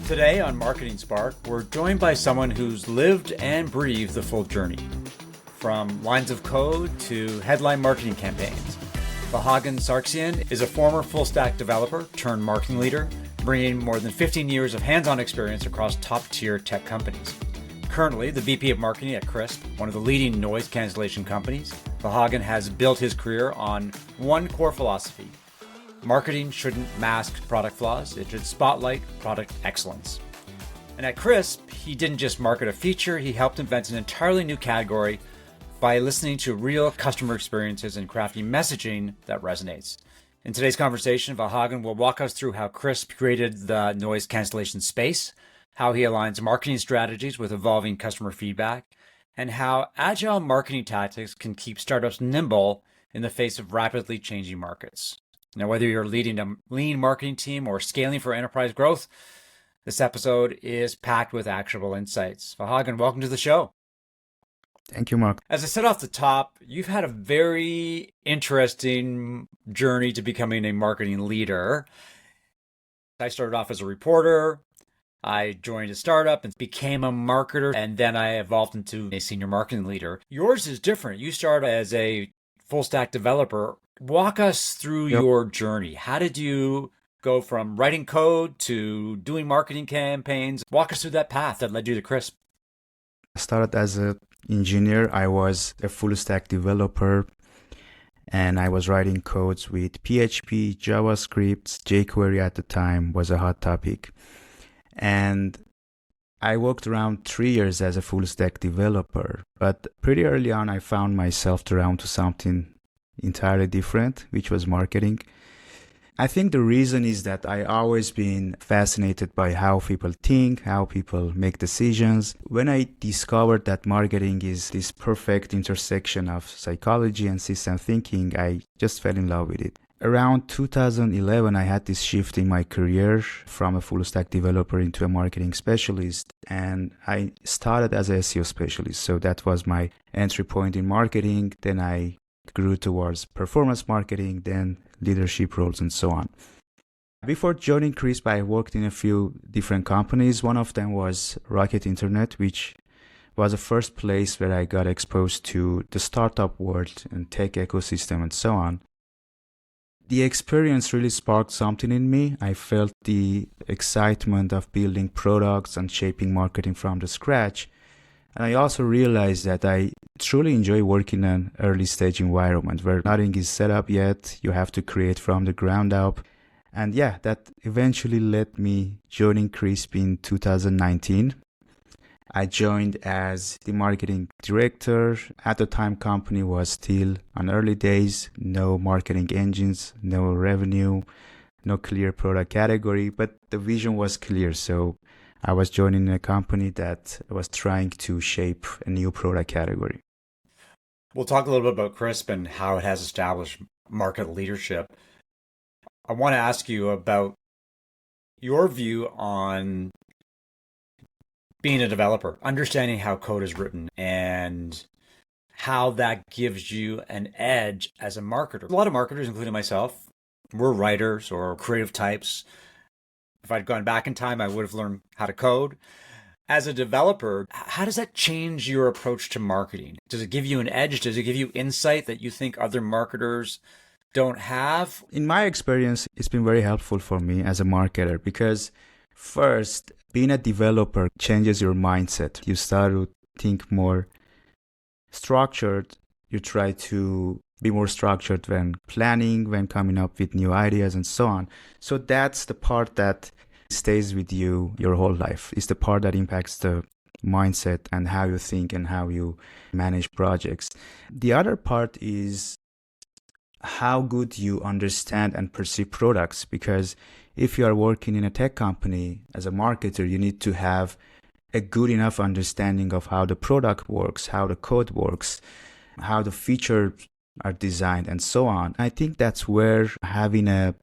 Today on Marketing Spark, we're joined by someone who's lived and breathed the full journey, from lines of code to headline marketing campaigns. Vahagn Sargsyan is a former full-stack developer turned marketing leader, bringing more than 15 years of hands-on experience across top-tier tech companies. Currently, the VP of Marketing at Krisp, one of the leading noise cancellation companies, Vahagn has built his career on one core philosophy: marketing shouldn't mask product flaws, it should spotlight product excellence. And at Krisp, he didn't just market a feature, he helped invent an entirely new category by listening to real customer experiences and crafting messaging that resonates. In today's conversation, Vahagn will walk us through how Krisp created the noise cancellation space, how he aligns marketing strategies with evolving customer feedback, and how agile marketing tactics can keep startups nimble in the face of rapidly changing markets. Now, whether you're leading a lean marketing team or scaling for enterprise growth, this episode is packed with actionable insights. Vahagn, welcome to the show. Thank you, Mark. As I said off the top, you've had a very interesting journey to becoming a marketing leader. I started off as a reporter. I joined a startup and became a marketer, and then I evolved into a senior marketing leader. Yours is different. You started as a full-stack developer. Walk us through your journey. How did you go from writing code to doing marketing campaigns? Walk us through that path that led you to Krisp. I started as an engineer. I was a full stack developer, and I was writing codes with PHP, JavaScript, jQuery at the time was a hot topic. And I worked around 3 years as a full stack developer, but pretty early on I found myself drawn to something entirely different, which was marketing. I think the reason is that I always been fascinated by how people think, how people make decisions. When I discovered that marketing is this perfect intersection of psychology and system thinking, I just fell in love with it. Around 2011, I had this shift in my career from a full stack developer into a marketing specialist, and I started as a SEO specialist. So that was my entry point in marketing. Then I grew towards performance marketing, then leadership roles, and so on. Before joining Krisp, I worked in a few different companies. One of them was Rocket Internet, which was the first place where I got exposed to the startup world and tech ecosystem and so on. The experience really sparked something in me. I felt the excitement of building products and shaping marketing from the scratch. And I also realized that I truly enjoy working in an early stage environment where nothing is set up yet. You have to create from the ground up. And yeah, that eventually led me joining Krisp in 2019. I joined as the marketing director. At the time, company was still on early days, no marketing engines, no revenue, no clear product category, but the vision was clear. So I was joining a company that was trying to shape a new product category. We'll talk a little bit about Krisp and how it has established market leadership. I want to ask you about your view on being a developer, understanding how code is written and how that gives you an edge as a marketer. A lot of marketers, including myself, we're writers or creative types. If I'd gone back in time, I would have learned how to code. As a developer, how does that change your approach to marketing? Does it give you an edge? Does it give you insight that you think other marketers don't have? In my experience, it's been very helpful for me as a marketer because first, being a developer changes your mindset. You start to think more structured. You try to be more structured when planning, when coming up with new ideas and so on. So that's the part that stays with you your whole life. It's the part that impacts the mindset and how you think and how you manage projects. The other part is how good you understand and perceive products, because if you are working in a tech company as a marketer, you need to have a good enough understanding of how the product works, how the code works, how the features are designed, and so on. I think that's where having a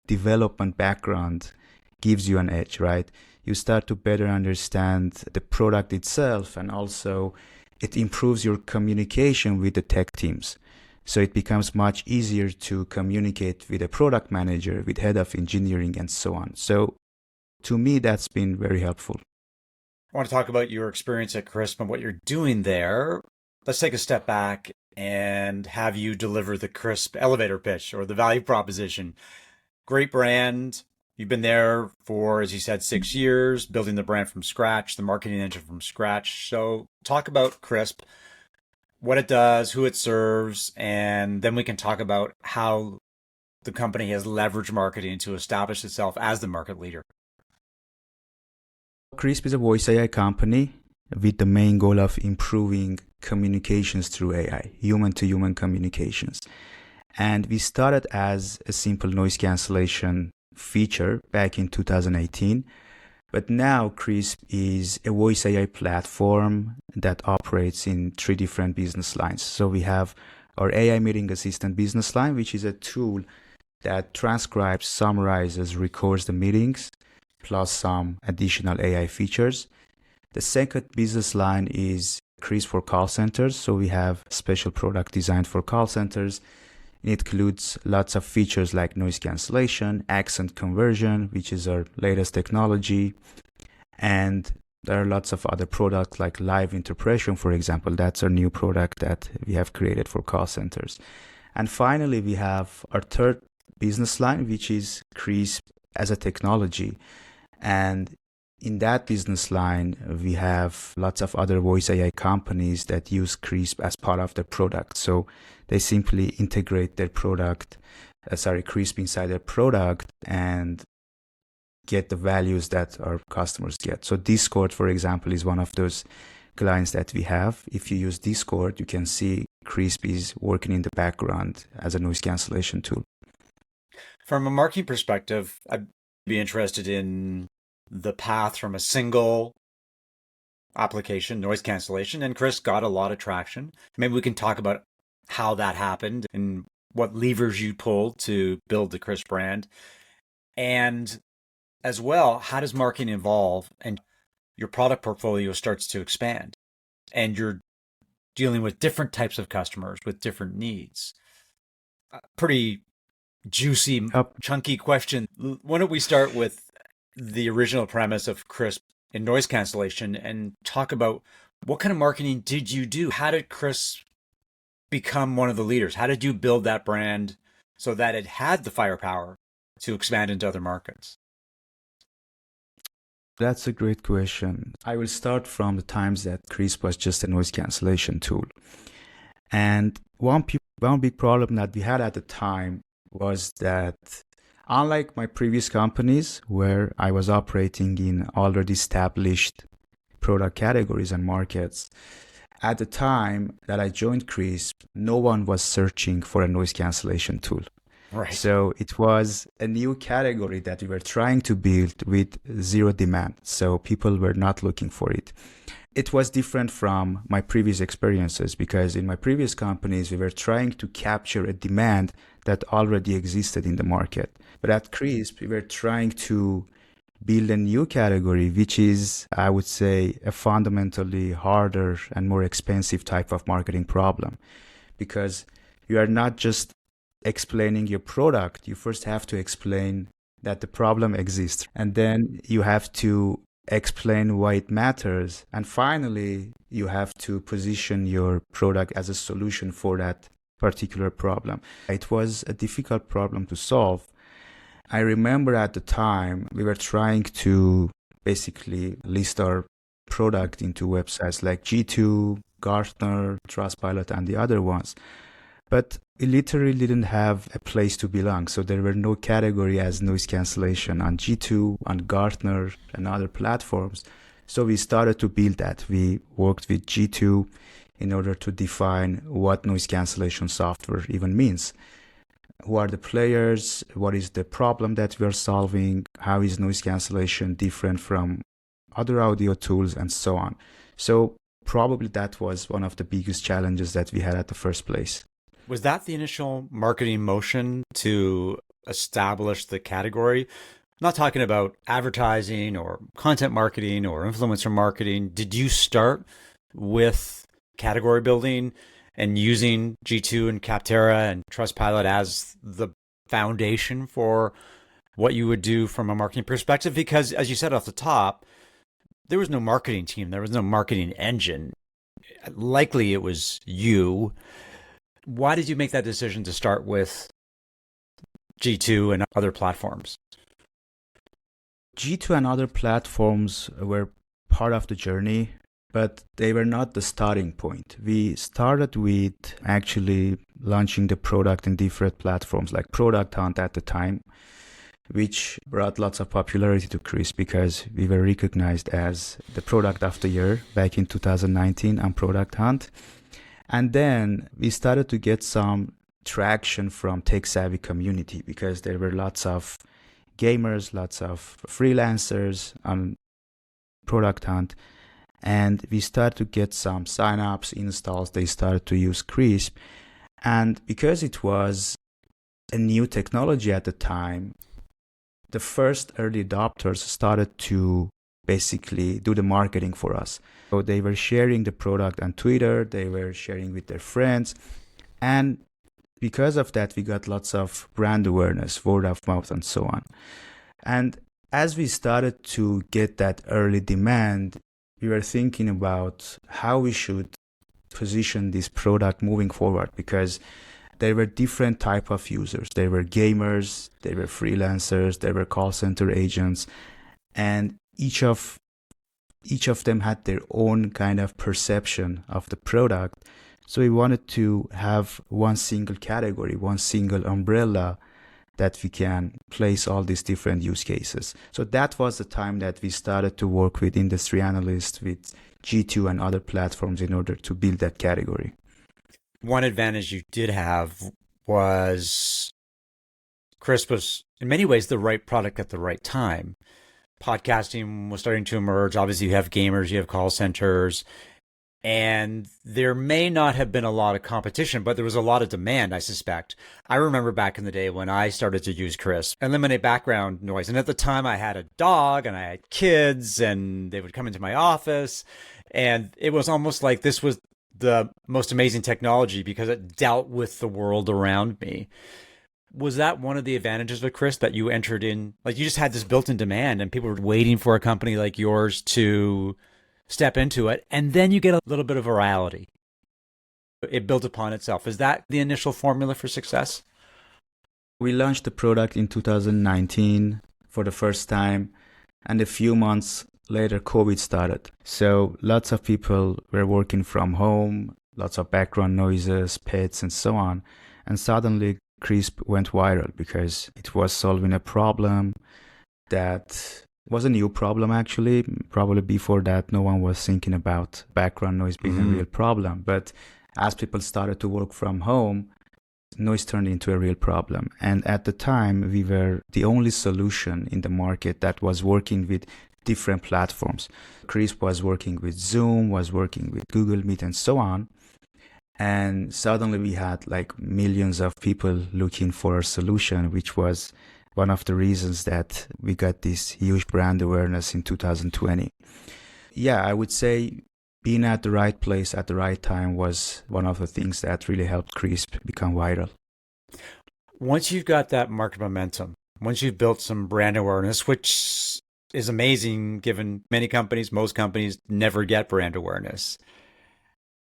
development background gives you an edge, right? You start to better understand the product itself, and also it improves your communication with the tech teams. So it becomes much easier to communicate with a product manager, with head of engineering, and so on. So to me, that's been very helpful. I want to talk about your experience at Krisp and what you're doing there. Let's take a step back and have you deliver the Krisp elevator pitch or the value proposition. Great brand. You've been there for, as you said, 6 years, building the brand from scratch, the marketing engine from scratch. So talk about Krisp, what it does, who it serves, and then we can talk about how the company has leveraged marketing to establish itself as the market leader. Krisp is a voice AI company with the main goal of improving communications through AI, human-to-human communications. And we started as a simple noise cancellation feature back in 2018. But now Krisp is a voice AI platform that operates in 3 different business lines. So we have our AI meeting assistant business line, which is a tool that transcribes, summarizes, records the meetings, plus some additional AI features. The second business line is Krisp for call centers. So we have a special product designed for call centers. It includes lots of features like noise cancellation, accent conversion, which is our latest technology. And there are lots of other products like live interpretation, for example. That's our new product that we have created for call centers. And finally, we have our third business line, which is Krisp as a technology. And in that business line, we have lots of other voice AI companies that use Krisp as part of their product. So they simply integrate their product, Krisp inside their product and get the values that our customers get. So Discord, for example, is one of those clients that we have. If you use Discord, you can see Krisp is working in the background as a noise cancellation tool. From a marketing perspective, I'd be interested in the path from a single application, noise cancellation, and Krisp got a lot of traction. Maybe we can talk about how that happened and what levers you pulled to build the Krisp brand. And as well, how does marketing evolve and your product portfolio starts to expand and you're dealing with different types of customers with different needs? Pretty juicy, chunky question. Why don't we start with the original premise of Krisp in noise cancellation and talk about what kind of marketing did you do? How did Krisp become one of the leaders? How did you build that brand so that it had the firepower to expand into other markets? That's a great question. I will start from the times that Krisp was just a noise cancellation tool. And one big problem that we had at the time was that unlike my previous companies where I was operating in already established product categories and markets, at the time that I joined Krisp, no one was searching for a noise cancellation tool. Right. So it was a new category that we were trying to build with zero demand. So people were not looking for it. It was different from my previous experiences because in my previous companies, we were trying to capture a demand that already existed in the market. But at Krisp, we were trying to build a new category, which is, I would say, a fundamentally harder and more expensive type of marketing problem. Because you are not just explaining your product, you first have to explain that the problem exists. And then you have to explain why it matters. And finally, you have to position your product as a solution for that particular problem. It was a difficult problem to solve. I remember at the time we were trying to basically list our product into websites like G2, Gartner, Trustpilot, and the other ones. But we literally didn't have a place to belong. So there were no category as noise cancellation on G2, on Gartner, and other platforms. So we started to build that. We worked with G2 in order to define what noise cancellation software even means. Who are the players? What is the problem that we are solving? How is noise cancellation different from other audio tools and so on? So probably that was one of the biggest challenges that we had at the first place. Was that the initial marketing motion to establish the category? I'm not talking about advertising or content marketing or influencer marketing. Did you start with category building and using G2 and Capterra and Trustpilot as the foundation for what you would do from a marketing perspective? Because as you said off the top, there was no marketing team, there was no marketing engine. Likely it was you. Why did you make that decision to start with G2 and other platforms? G2 and other platforms were part of the journey, but they were not the starting point. We started with actually launching the product in different platforms like Product Hunt at the time, which brought lots of popularity to Krisp because we were recognized as the product of the year back in 2019 on Product Hunt. And then we started to get some traction from tech-savvy community because there were lots of gamers, lots of freelancers on Product Hunt. And we started to get some signups, installs. They started to use Krisp. And because it was a new technology at the time, the first early adopters started to basically do the marketing for us. So they were sharing the product on Twitter, they were sharing with their friends. And because of that, we got lots of brand awareness, word of mouth, and so on. And as we started to get that early demand, we were thinking about how we should position this product moving forward, because there were different type of users. There were gamers, there were freelancers, there were call center agents, and each of them had their own kind of perception of the product. So we wanted to have one single category, one single umbrella that we can place all these different use cases. So that was the time that we started to work with industry analysts, with G2 and other platforms in order to build that category. One advantage you did have was Krisp was in many ways the right product at the right time. Podcasting was starting to emerge. Obviously, you have gamers, you have call centers, and there may not have been a lot of competition, but there was a lot of demand, I suspect. I remember back in the day when I started to use Krisp, eliminate background noise. And at the time I had a dog and I had kids and they would come into my office. And it was almost like this was the most amazing technology because it dealt with the world around me. Was that one of the advantages of Krisp, that you entered in, like you just had this built-in demand and people were waiting for a company like yours to step into it, and then you get a little bit of virality. It built upon itself. Is that the initial formula for success? We launched the product in 2019 for the first time, and a few months later, COVID started. So lots of people were working from home, lots of background noises, pets, and so on. And suddenly, Krisp went viral because it was solving a problem that was a new problem, actually. Probably before that, no one was thinking about background noise being a real problem. But as people started to work from home, noise turned into a real problem. And at the time, we were the only solution in the market that was working with different platforms. Krisp was working with Zoom, was working with Google Meet, and so on. And suddenly we had like millions of people looking for a solution, which was one of the reasons that we got this huge brand awareness in 2020. Yeah, I would say being at the right place at the right time was one of the things that really helped Krisp become viral. Once you've got that market momentum, once you've built some brand awareness, which is amazing given most companies never get brand awareness,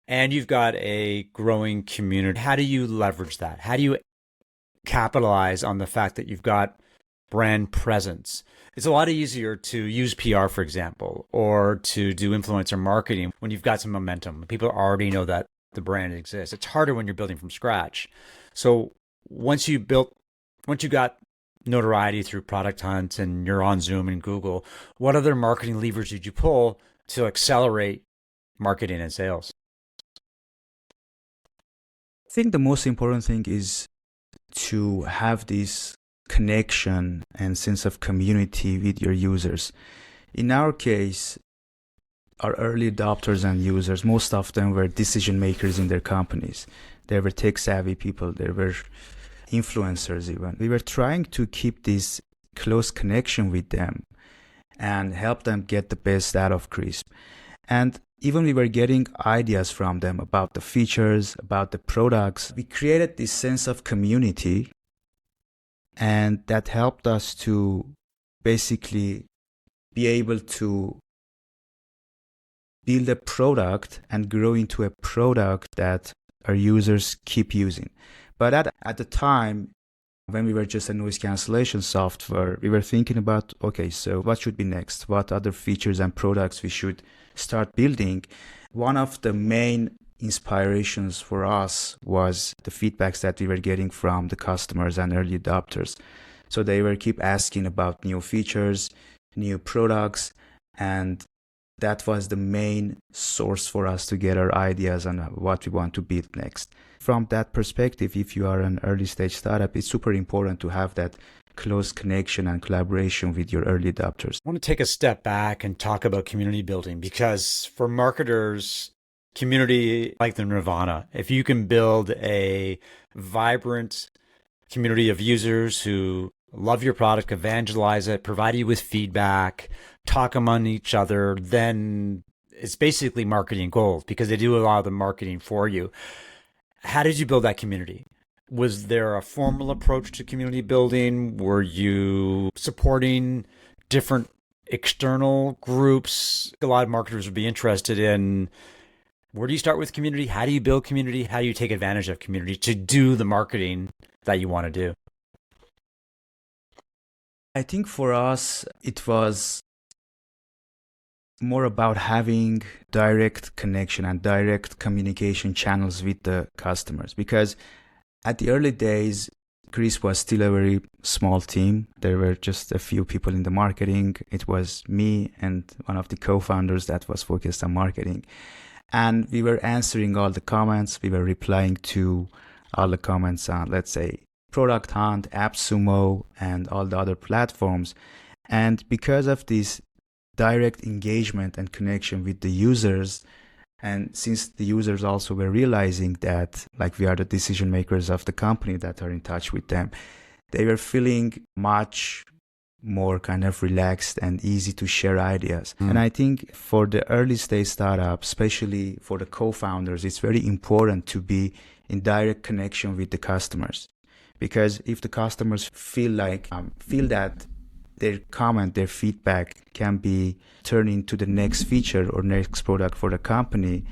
and you've got a growing community, how do you leverage that? How do you capitalize on the fact that you've got brand presence? It's a lot easier to use PR, for example, or to do influencer marketing when you've got some momentum. People already know that the brand exists. It's harder when you're building from scratch. So once you got notoriety through Product Hunt and you're on Zoom and Google, what other marketing levers did you pull to accelerate marketing and sales? I think the most important thing is to have this connection and sense of community with your users. In our case, our early adopters and users, most of them were decision makers in their companies. They were tech savvy people. They were influencers even. We were trying to keep this close connection with them and help them get the best out of Krisp. And even we were getting ideas from them about the features, about the products. We created this sense of community. And that helped us to basically be able to build a product and grow into a product that our users keep using. But at the time, when we were just a noise cancellation software, we were thinking about, okay, so what should be next? What other features and products we should start building? One of the main inspirations for us was the feedbacks that we were getting from the customers and early adopters. So they were keep asking about new features, new products, and that was the main source for us to get our ideas on what we want to build next. From that perspective, if you are an early stage startup, it's super important to have that close connection and collaboration with your early adopters. I want to take a step back and talk about community building, because for marketers, community like the nirvana. If you can build a vibrant community of users who love your product, evangelize it, provide you with feedback, talk among each other, then it's basically marketing gold, because they do a lot of the marketing for you. How did you build that community? Was there a formal approach to community building? Were you supporting different external groups? A lot of marketers would be interested in, where do you start with community? How do you build community? How do you take advantage of community to do the marketing that you want to do? I think for us, it was more about having direct connection and direct communication channels with the customers, because at the early days, Krisp was still a very small team. There were just a few people in the marketing. It was me and one of the co-founders that was focused on marketing. And we were answering all the comments. We were replying to all the comments on, let's say, Product Hunt, AppSumo, and all the other platforms. And because of this direct engagement and connection with the users, and since the users also were realizing that, like, we are the decision makers of the company that are in touch with them, they were feeling much more kind of relaxed and easy to share ideas. And I think for the early stage startup, especially for the co-founders, it's very important to be in direct connection with the customers. Because if the customers feel that their comment, their feedback can be turned into the next feature or next product for the company,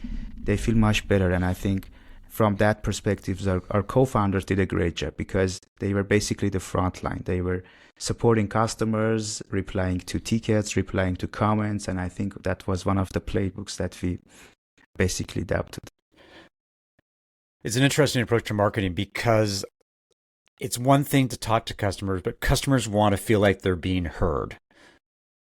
they feel much better. And I think from that perspective, our co-founders did a great job, because they were basically the front line. They were supporting customers, replying to tickets, replying to comments. And I think that was one of the playbooks that we basically adapted. It's an interesting approach to marketing, because it's one thing to talk to customers, but customers want to feel like they're being heard.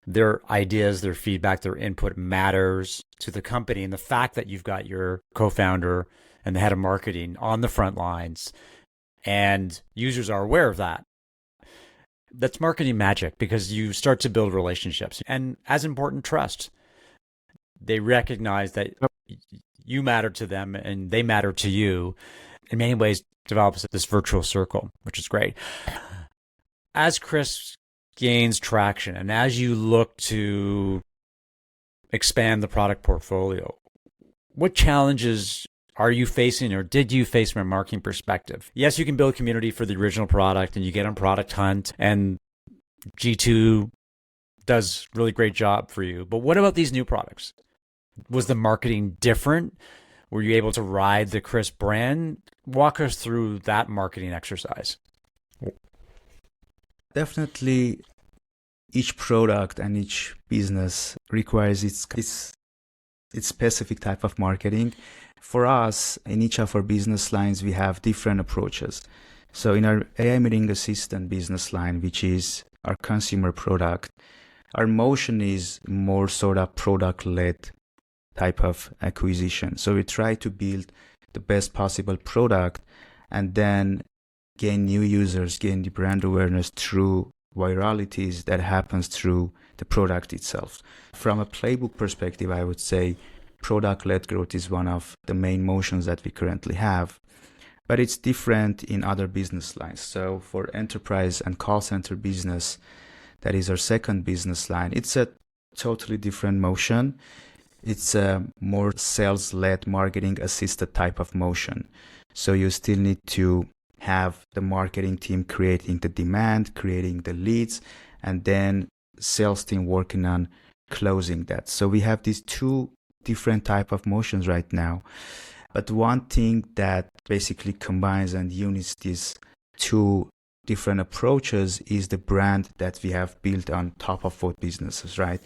Their ideas, their feedback, their input matters to the company. And the fact that you've got your co-founder and the head of marketing on the front lines and users are aware of that, that's marketing magic, because you start to build relationships. And as important, trust. They recognize that you matter to them and they matter to you. In many ways, develops this virtual circle, which is great. As Krisp gains traction and as you look to expand the product portfolio, what challenges are you facing, or did you face from a marketing perspective? Yes, you can build community for the original product and you get on Product Hunt, and G2 does a really great job for you. But what about these new products? Was the marketing different? Were you able to ride the Krisp brand? Walk us through that marketing exercise. Definitely, each product and each business requires its specific type of marketing. For us, in each of our business lines, we have different approaches. So in our AI Meeting Assistant business line, which is our consumer product, our motion is more sort of product-led type of acquisition. So we try to build the best possible product and then gain new users, gain the brand awareness through viralities that happens through the product itself. From a playbook perspective, I would say product-led growth is one of the main motions that we currently have, but it's different in other business lines. So for enterprise and call center business, that is our second business line, it's a totally different motion. It's a more sales-led, marketing-assisted type of motion. So you still need to have the marketing team creating the demand, creating the leads, and then sales team working on closing that. So we have these two different type of motions right now. But one thing that basically combines and unites these two different approaches is the brand that we have built on top of both businesses, right?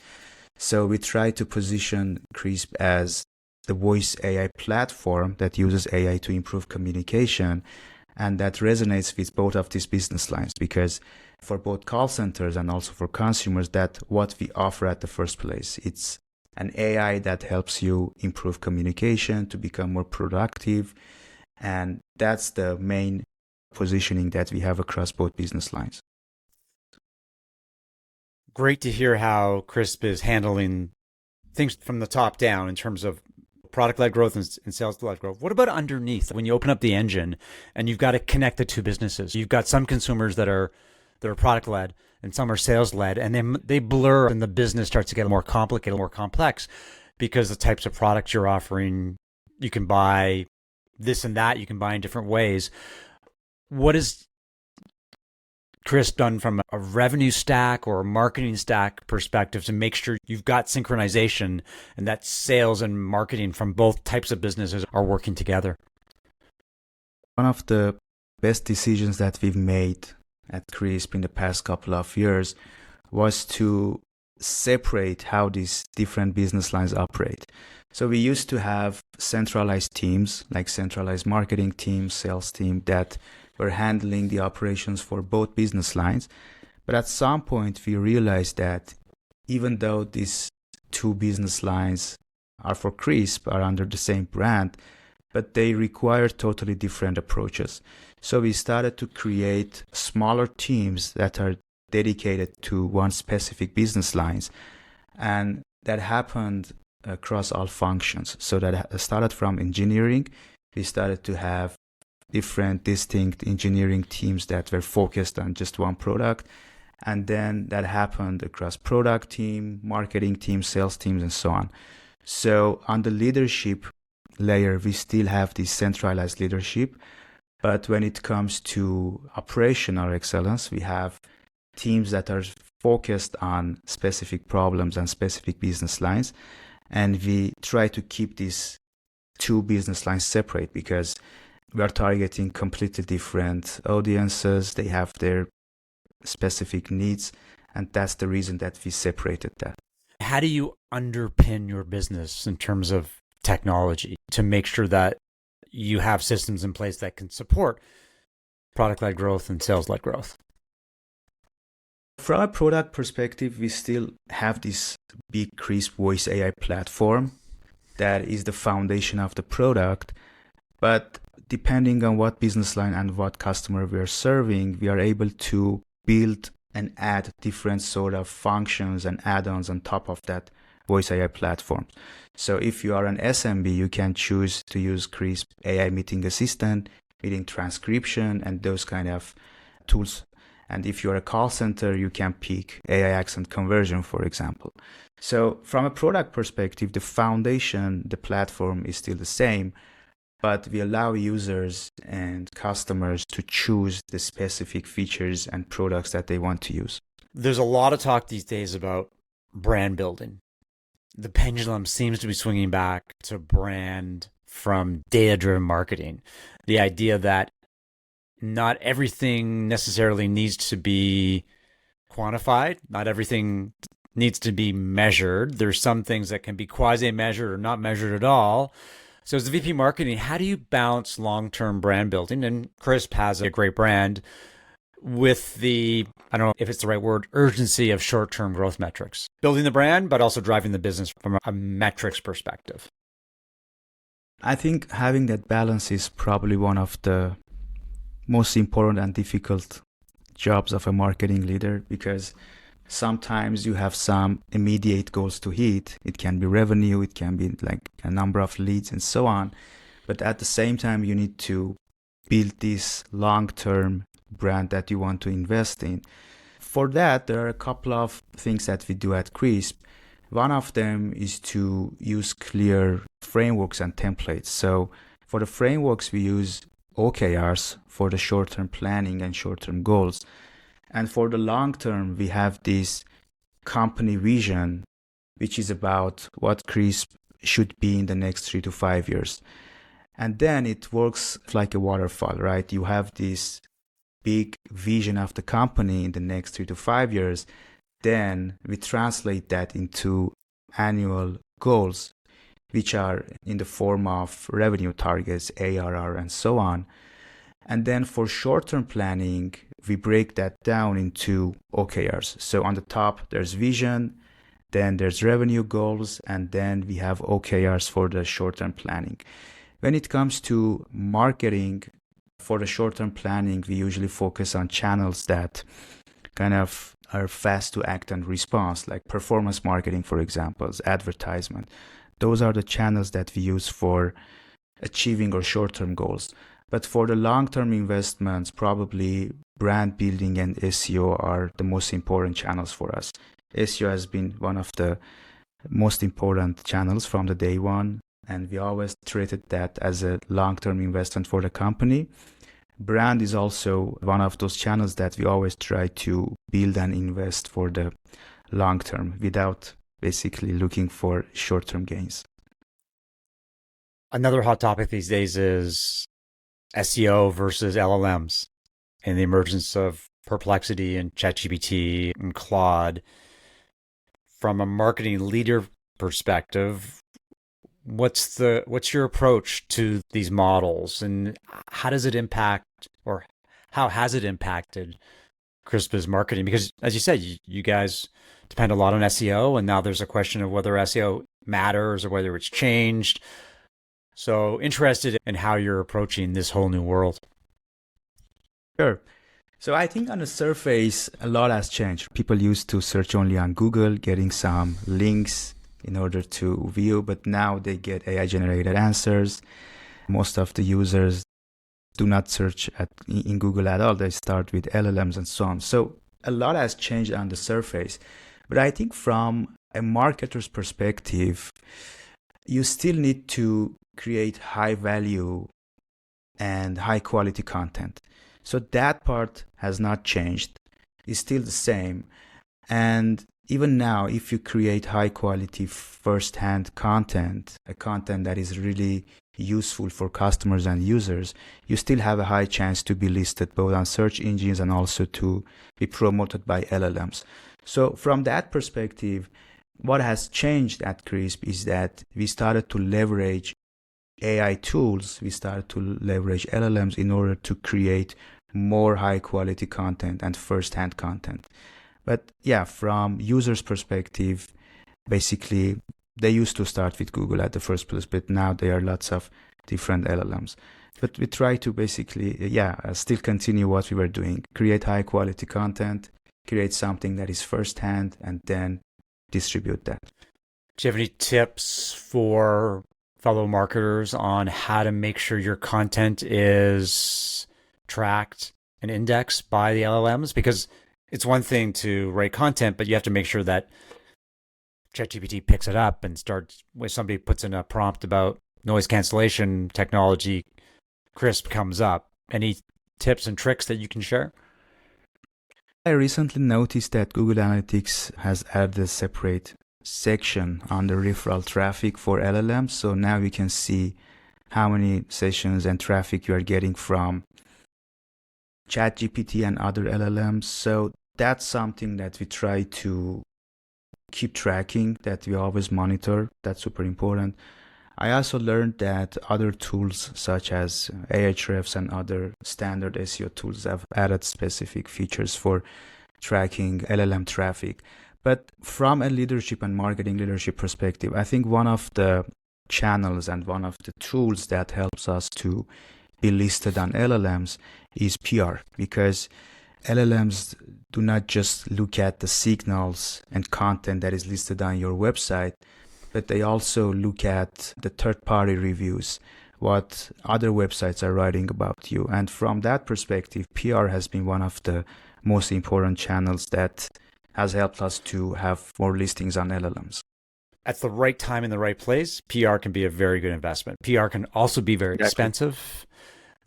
So we try to position Krisp as the voice AI platform that uses AI to improve communication, and that resonates with both of these business lines, because for both call centers and also for consumers, that what we offer at the first place, it's an AI that helps you improve communication to become more productive, and that's the main positioning that we have across both business lines. Great to hear how Krisp is handling things from the top down in terms of product-led growth and sales-led growth. What about underneath? When you open up the engine and you've got to connect the two businesses, you've got some consumers that are product-led and some are sales-led, and then they blur and the business starts to get more complicated, more complex, because the types of products you're offering, you can buy this and that, you can buy in different ways. What is Krisp done from a revenue stack or a marketing stack perspective to make sure you've got synchronization and that sales and marketing from both types of businesses are working together? One of the best decisions that we've made at Krisp in the past couple of years was to separate how these different business lines operate. So we used to have centralized teams, like centralized marketing team, sales team, that were handling the operations for both business lines. But at some point, we realized that even though these two business lines are for Krisp, are under the same brand, but they require totally different approaches. So we started to create smaller teams that are dedicated to one specific business lines. And that happened across all functions. So that started from engineering. We started to have different distinct engineering teams that were focused on just one product. And then that happened across product team, marketing team, sales teams, and so on. So on the leadership layer, we still have this centralized leadership. But when it comes to operational excellence, we have teams that are focused on specific problems and specific business lines. And we try to keep these two business lines separate because we are targeting completely different audiences. They have their specific needs. And that's the reason that we separated that. How do you underpin your business in terms of technology to make sure that you have systems in place that can support product-led growth and sales-led growth? From a product perspective, we still have this big Krisp voice AI platform that is the foundation of the product. But depending on what business line and what customer we are serving, we are able to build and add different sort of functions and add-ons on top of that voice AI platform. So if you are an SMB, you can choose to use Krisp AI Meeting Assistant, meeting transcription, and those kind of tools. And if you're a call center, you can pick AI accent conversion, for example. So from a product perspective, the foundation, the platform is still the same, but we allow users and customers to choose the specific features and products that they want to use. There's a lot of talk these days about brand building. The pendulum seems to be swinging back to brand from data-driven marketing. The idea that not everything necessarily needs to be quantified. Not everything needs to be measured. There's some things that can be quasi-measured or not measured at all. So as a VP marketing, how do you balance long-term brand building? And Krisp has a great brand with the, I don't know if it's the right word, urgency of short-term growth metrics. Building the brand, but also driving the business from a metrics perspective. I think having that balance is probably one of the most important and difficult jobs of a marketing leader, because sometimes you have some immediate goals to hit. It can be revenue, it can be like a number of leads and so on. But at the same time, you need to build this long-term brand that you want to invest in. For that, there are a couple of things that we do at Krisp. One of them is to use clear frameworks and templates. So for the frameworks, we use OKRs for the short-term planning and short-term goals. And for the long term, we have this company vision, which is about what Krisp should be in the next 3 to 5 years. And then it works like a waterfall, right? You have this big vision of the company in the next 3 to 5 years. Then we translate that into annual goals, which are in the form of revenue targets, ARR, and so on. And then for short-term planning, we break that down into OKRs. So on the top, there's vision, then there's revenue goals, and then we have OKRs for the short-term planning. When it comes to marketing, for the short-term planning, we usually focus on channels that kind of are fast to act and response, like performance marketing, for example, advertisement. Those are the channels that we use for achieving our short-term goals. But for the long-term investments, probably brand building and SEO are the most important channels for us. SEO has been one of the most important channels from the day one, and we always treated that as a long-term investment for the company. Brand is also one of those channels that we always try to build and invest for the long term without basically looking for short-term gains. Another hot topic these days is SEO versus LLMs and the emergence of Perplexity and ChatGPT and Claude. From a marketing leader perspective, what's your approach to these models, and how does it impact, or how has it impacted Krisp's marketing? Because as you said, you guys depend a lot on SEO, and now there's a question of whether SEO matters or whether it's changed. So interested in how you're approaching this whole new world. Sure. So I think on the surface, a lot has changed. People used to search only on Google, getting some links in order to view, but now they get AI generated answers. Most of the users do not search in Google at all. They start with LLMs and so on. So a lot has changed on the surface. But I think from a marketer's perspective, you still need to create high value and high quality content. So that part has not changed. It's still the same. And even now, if you create high quality first-hand content, a content that is really useful for customers and users, you still have a high chance to be listed both on search engines and also to be promoted by LLMs. So from that perspective, what has changed at Krisp is that we started to leverage AI tools, we started to leverage LLMs in order to create more high quality content and first-hand content. But yeah, from users' perspective, basically, they used to start with Google at the first place, but now there are lots of different LLMs. But we try to basically, still continue what we were doing, create high quality content, create something that is first-hand, and then distribute that. Do you have any tips for fellow marketers on how to make sure your content is tracked and indexed by the LLMs? Because it's one thing to write content, but you have to make sure that ChatGPT picks it up and starts, when somebody puts in a prompt about noise cancellation technology, Krisp comes up. Any tips and tricks that you can share? I recently noticed that Google Analytics has added a separate section on the referral traffic for LLMs. So now we can see how many sessions and traffic you are getting from ChatGPT and other LLMs. So that's something that we try to keep tracking, that we always monitor. That's super important. I also learned that other tools such as Ahrefs and other standard SEO tools have added specific features for tracking LLM traffic. But from a leadership and marketing leadership perspective, I think one of the channels and one of the tools that helps us to be listed on LLMs is PR, because LLMs do not just look at the signals and content that is listed on your website, but they also look at the third-party reviews, what other websites are writing about you. And from that perspective, PR has been one of the most important channels that has helped us to have more listings on LLMs. At the right time in the right place, PR can be a very good investment. PR can also be very expensive.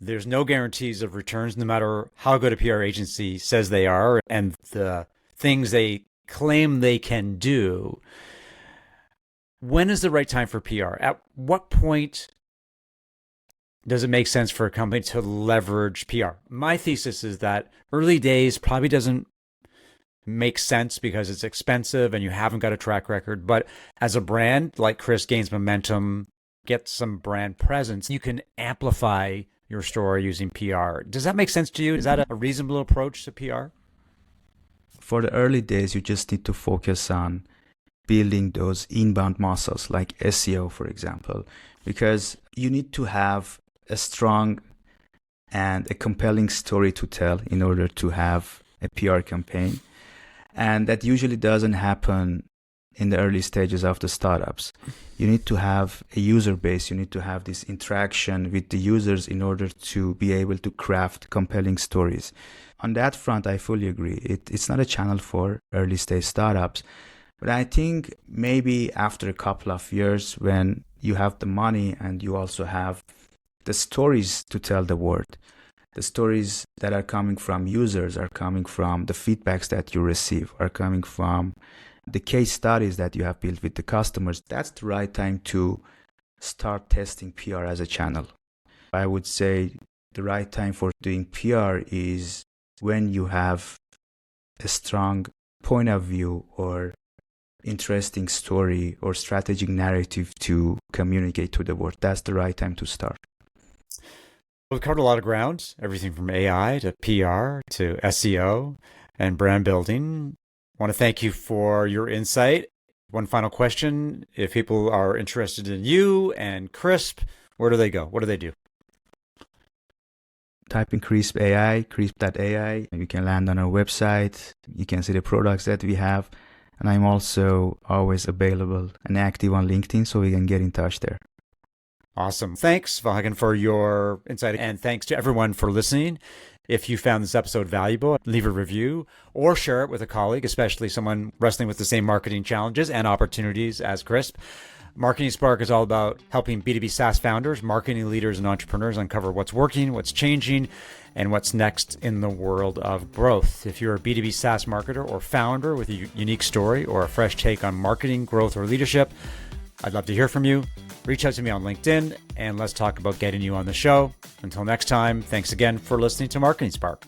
There's no guarantees of returns, no matter how good a PR agency says they are and the things they claim they can do. When is the right time for PR? At what point does it make sense for a company to leverage PR? My thesis is that early days probably doesn't make sense because it's expensive and you haven't got a track record. But as a brand, like Krisp gains momentum, gets some brand presence, you can amplify your story using PR. Does that make sense to you? Is that a reasonable approach to PR? For the early days, you just need to focus on building those inbound muscles like SEO, for example, because you need to have a strong and a compelling story to tell in order to have a PR campaign. And that usually doesn't happen in the early stages of the startups. You need to have a user base. You need to have this interaction with the users in order to be able to craft compelling stories. On that front, I fully agree. It's not a channel for early stage startups. But I think maybe after a couple of years, when you have the money and you also have the stories to tell the world, the stories that are coming from users, are coming from the feedbacks that you receive, are coming from the case studies that you have built with the customers, that's the right time to start testing PR as a channel. I would say the right time for doing PR is when you have a strong point of view or interesting story or strategic narrative to communicate to the world. That's the right time to start. We've covered a lot of ground, everything from AI to PR to SEO and brand building. I want to thank you for your insight. One final question. If people are interested in you and Krisp, where do they go? What do they do? Type in Krisp AI, krisp.ai. You can land on our website. You can see the products that we have. And I'm also always available and active on LinkedIn, so we can get in touch there. Awesome. Thanks, Vahagn, for your insight. And thanks to everyone for listening. If you found this episode valuable, leave a review or share it with a colleague, especially someone wrestling with the same marketing challenges and opportunities as Krisp. Marketing Spark is all about helping B2B SaaS founders, marketing leaders, and entrepreneurs uncover what's working, what's changing, and what's next in the world of growth. If you're a B2B SaaS marketer or founder with a unique story or a fresh take on marketing, growth, or leadership, I'd love to hear from you. Reach out to me on LinkedIn and let's talk about getting you on the show. Until next time, thanks again for listening to Marketing Spark.